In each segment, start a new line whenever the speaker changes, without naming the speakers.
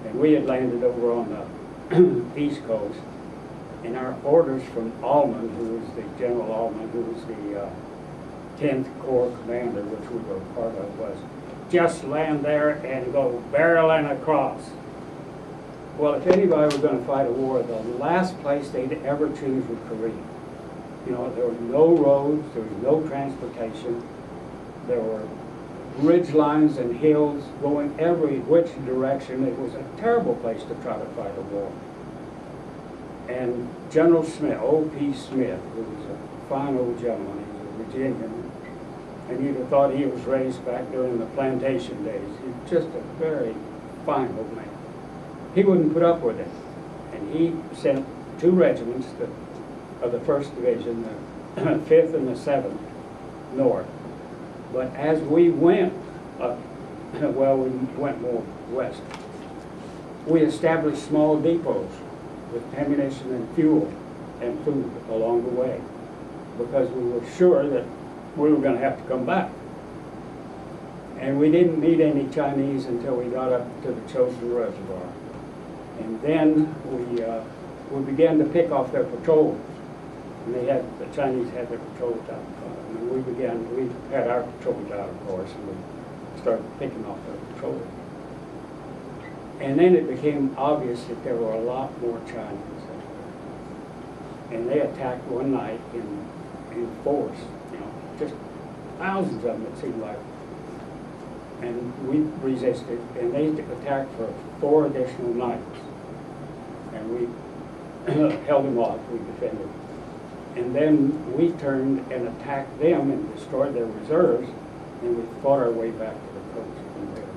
And we had landed over on the East Coast, and our orders from Allman, who was the General Allman, who was the 10th Corps commander, which we were part of, was just land there and go barreling across. Well, if anybody was going to fight a war, the last place they'd ever choose was Korea. You know, there were no roads, there was no transportation, there were ridge lines and hills going every which direction. It was a terrible place to try to fight a war. And General Smith, O.P. Smith, who was a fine old gentleman, he was a Virginian, and you'd have thought he was raised back during the plantation days. He was just a very fine old man. He wouldn't put up with it, and he sent 2 regiments of the 1st Division, the 5th and the 7th, north. But as we went up, well, we went more west, we established small depots with ammunition and fuel and food along the way, because we were sure that we were going to have to come back. And we didn't meet any Chinese until we got up to the Tucson Reservoir. And then we began to pick off their patrols. And the Chinese had their patrols out. And we had our patrols out, of course, and we started picking off their patrols. And then it became obvious that there were a lot more Chinese there. And they attacked one night in force, you know, just thousands of them, it seemed like. And we resisted, and they attacked for 4 additional nights. And we held them off, we defended. And then we turned and attacked them and destroyed their reserves, and we fought our way back to the coast from there.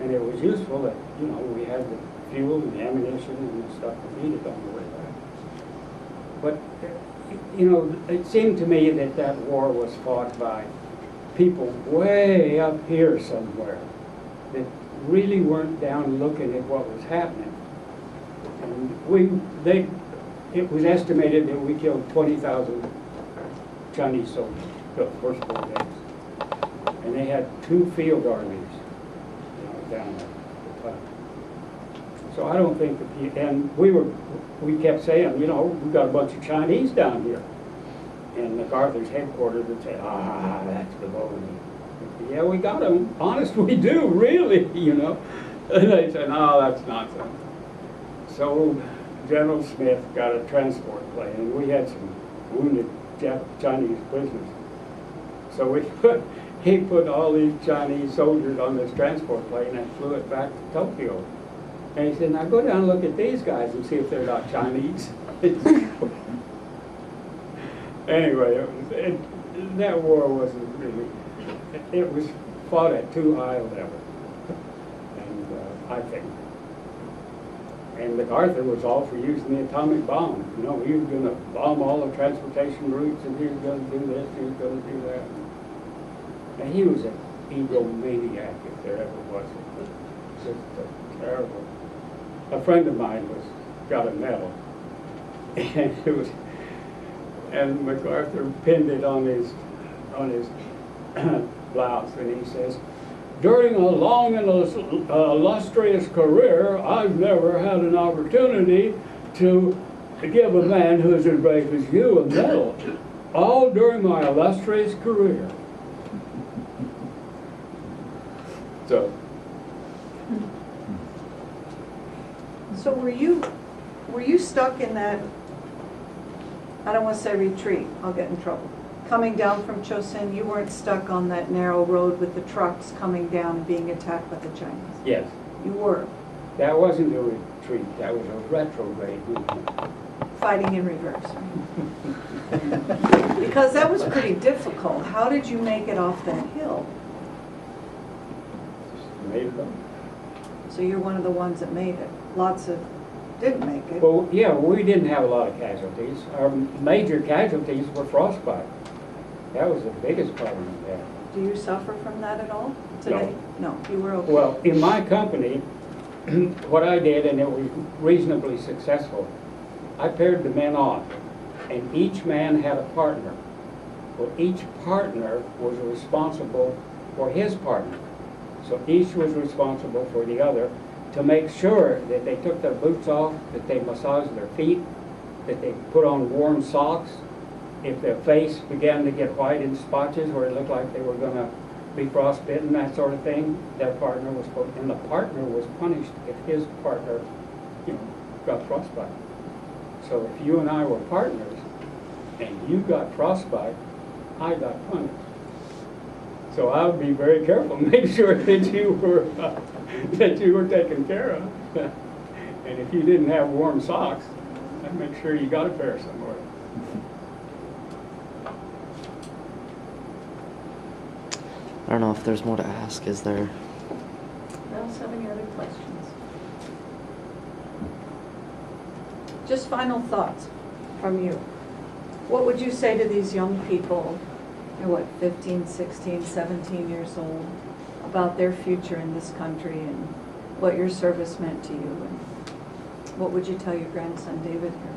And it was useful that, you know, we had the fuel and the ammunition and the stuff we needed on the way back. But, you know, it seemed to me that that war was fought by people way up here somewhere that really weren't down looking at what was happening. And it was estimated that we killed 20,000 Chinese soldiers the first 4 days. And they had 2 field armies, you know, down there at the time. So I don't think and we kept saying, you know, we've got a bunch of Chinese down here. And MacArthur's headquarters would say, that's the baloney. Yeah, we got them. Honest, we do, really, you know. And they said, no, that's nonsense. So General Smith got a transport plane, and we had some wounded Chinese prisoners. So he put all these Chinese soldiers on this transport plane and flew it back to Tokyo. And he said, now go down and look at these guys and see if they're not Chinese. Anyway, that war wasn't really, it was fought at too high a level, and I think. And MacArthur was all for using the atomic bomb. You know, he was going to bomb all the transportation routes, and he was going to do this, he was going to do that. And he was an egomaniac, if there ever was. Just terrible. A friend of mine got a medal, and it was. And MacArthur pinned it on his blouse, and he says, during a long and illustrious career, I've never had an opportunity to give a man who's as brave as you a medal, all during my illustrious career. So
were you stuck in that, I don't want to say retreat, I'll get in trouble. Coming down from Tucson, you weren't stuck on that narrow road with the trucks coming down and being attacked by the Chinese?
yes,
You were.
that wasn't a retreat, that was a retrograde movement.
Fighting in reverse. Because that was pretty difficult. How did you make it off that hill?
Made it up.
So you're one of the ones that made it. Lots of didn't make it.
Well, yeah, we didn't have a lot of casualties. Our major casualties were frostbite. That was the biggest problem we had.
Do you suffer from that at all today? No, you were okay.
Well, in my company, what I did, and it was reasonably successful, I paired the men off, and each man had a partner. Well, each partner was responsible for his partner. So each was responsible for the other, to make sure that they took their boots off, that they massaged their feet, that they put on warm socks. If their face began to get white in spotches where it looked like they were going to be frostbitten, that sort of thing, their partner was supposed, and the partner was punished if his partner, you know, got frostbite. So if you and I were partners and you got frostbite, I got punished. So I would be very careful, make sure that you were taken care of. And if you didn't have warm socks, I'd make sure you got a pair somewhere.
I don't know if there's more to ask, is there?
Else have any other questions? Just final thoughts from you. What would you say to these young people, they're what, 15, 16, 17 years old, about their future in this country and what your service meant to you? And what would you tell your grandson David here?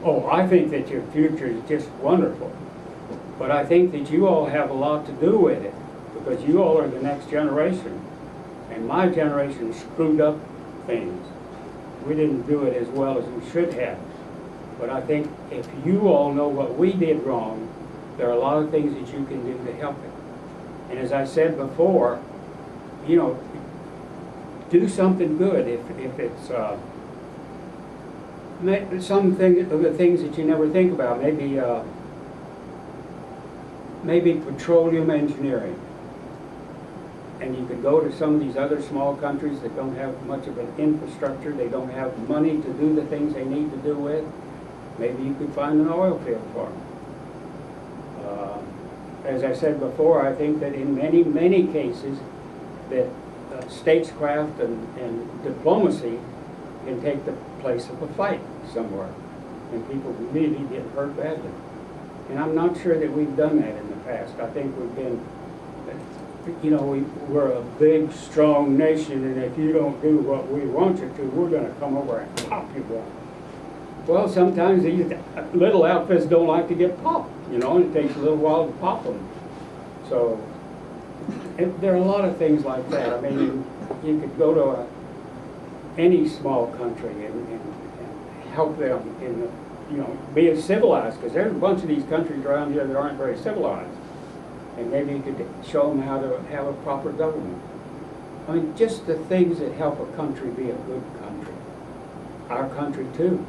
Oh, I think that your future is just wonderful. But I think that you all have a lot to do with it, because you all are the next generation. And my generation screwed up things. We didn't do it as well as we should have. But I think if you all know what we did wrong, there are a lot of things that you can do to help it. And as I said before, you know, do something good. If it's something of the things that you never think about, maybe petroleum engineering. And you could go to some of these other small countries that don't have much of an infrastructure, they don't have money to do the things they need to do with. Maybe you could find an oil field for them. As I said before, I think that in many, many cases that statescraft and diplomacy can take the place of a fight somewhere, and people really get hurt badly. And I'm not sure that we've done that in the past. I think we've been, you know, we're a big, strong nation, and if you don't do what we want you to, we're going to come over and pop you one. Well, sometimes these little outfits don't like to get popped, you know, and it takes a little while to pop them. So there are a lot of things like that. I mean, you could go to any small country and help them in the, you know, be as civilized, because there's a bunch of these countries around here that aren't very civilized. And maybe you could show them how to have a proper government. I mean, just the things that help a country be a good country. Our country too.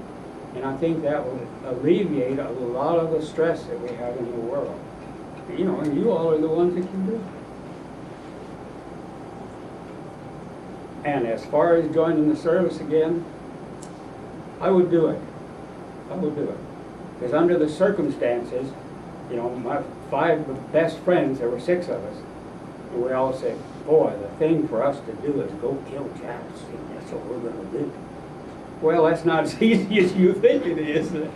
And I think that would alleviate a lot of the stress that we have in the world. You know, and you all are the ones that can do it. And as far as joining the service again, I would do it. I would do it. Because under the circumstances, you know, my 5 best friends, there were 6 of us, and we all said, boy, the thing for us to do is go kill Japs. That's what we're going to do. Well, that's not as easy as you think it is, and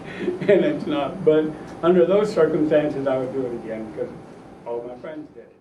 it's not. But under those circumstances, I would do it again, because all my friends did it.